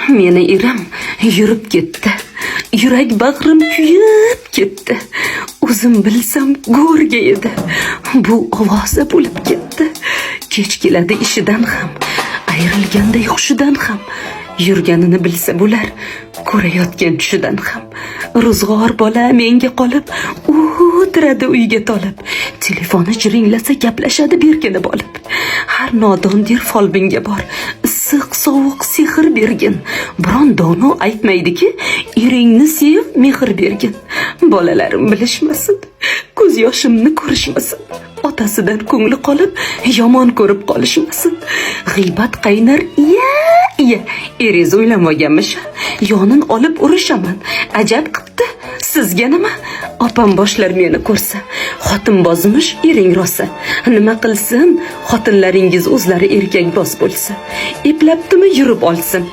Meni erim yurib ketdi. Yurak bag'rim kuyib ketdi. O'zim bilsam go'rga edi. Bu ovoza bo'lib ketdi. Kech keladi ishidan ham, ayrilganda hushidan ham. Yurganini bilsa bo'lar, ko'rayotgan tushidan ham. Ro'zg'or bola menga qolib, o'tiradi uyga tolib. Telefoni jiringlasa gaplashadi berkinib olib. Har nodon der folbinga bor. Issiq sovuq sehr bergin. Biron dono aytmaydiki, eringni sev, mehr bergin. Bolalarim bilishmasin, ko'z yoshimni ko'rishmasin. Otasidan ko'ngli qolib, yomon ko'rib qolishmasin. G'iybat qaynar, iya, eriz o'ylamaganmish. Yonin olib urishaman. Ajab qipti. Sizga nima? Opam boshlar meni ko'rsa, xotin bozmish ering rosa. Nima qilsin? Xotinlaringiz o'zlari erkakboz bo'lsa. Eplabdimi yurib olsin.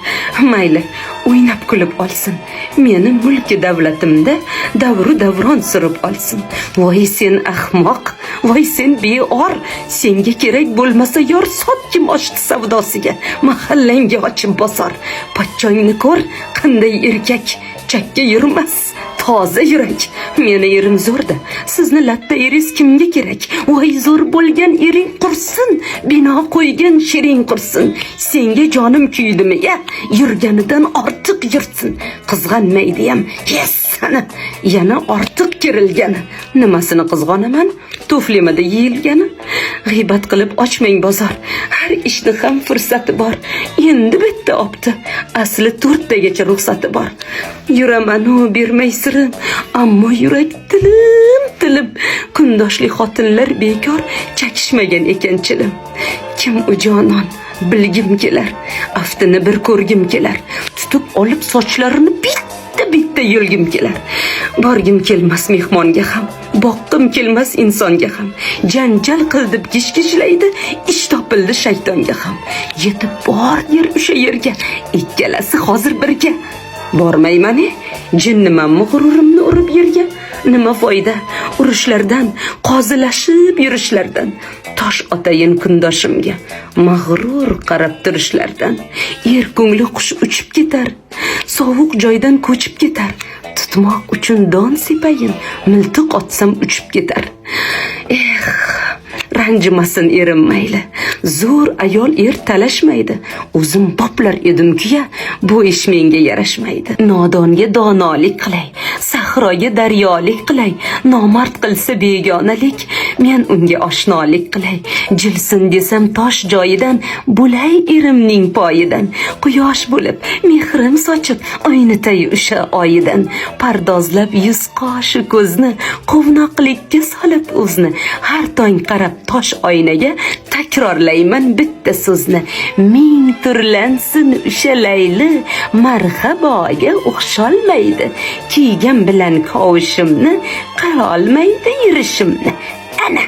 Mayli, o'ynab kulib olsin. Meni mulki davlatimda davru davron surib olsin. Voy sen ahmoq, voy sen beor. Senga kerak bo'lmasa yor sot kim ochdi savdosiga. Mahallangga ochib bosar. Pochchongni ko'r, qanday erkak, chakka yurmas. Toza yurak. Meni erim zo'rda. Sizni latta eriz kimga kerak? Voy zo'r bo'lgan ering qursin. Bino qo'ygan shiring qursin. Senga jonim kuydimi ya? Yurganidan ortiq yursin. Qizg'anmaydi ham. Yes, sana yana ortiq kirilgani. Nimasini qizg'onaman? Tuflimida yeyilgani. G'iybat qilib ochmang bozor. Har ishni ham fursati bor. Endi bitta opti. Asli 4 tagacha ruxsati bor. Yuraman-u bermaysirim, ammo yurak tilim. Kundoshli xotinlar bekor chakishmagan ekanchilim. Kim u jonon bilgim kelar. Aftini bir ko'rgim kelar. Tutib olib sochlarini bitta yulgim kelar. Borgim kelmas mehmonga ham, boqqim kelmas insonga ham. Janjal qildib gishgishlaydi, ish topildi shaytonga ham. Yetib bor yer o'sha yerga, ikkalasi hozir birga. Bormayman, jinnimanmi g'ururimni urib yerga? Nima foyda urushlardan, qozilashib yurishlardan? Tosh otayin kundoshimga, mag'rur qarab turishlardan. Er ko'ngli qush uchib ketar, sovuq joydan ko'chib ketar. Tutmoq uchun don sepayin, miltiq otsam uchib ketar. Ranjimasin erim mayli. Zo'r ayol talashmaydi. O'zim boplar edim-ku, bu ish menga yarashmaydi. Nodonga donolik qilay, sahroga daryolik qilay. Nomard qilsa begonalik, men unga oshnolik qilay. Jilsin desam tosh joyidan, bo'lay erimning poyidan. Quyosh bo'lib, mehrim sochib, oynatay o'sha oyidan. Pardozlab yuz qoshi ko'zni, quvnoqlikka solib o'zni. Har tong qarab tosh oynaga takrorlayman bitta so'zni. Ming turlansin o'sha layli, marhaboga o'xsholmaydi. Kiygan bilan kovushimni, qilolmaydi yurishimni. Ana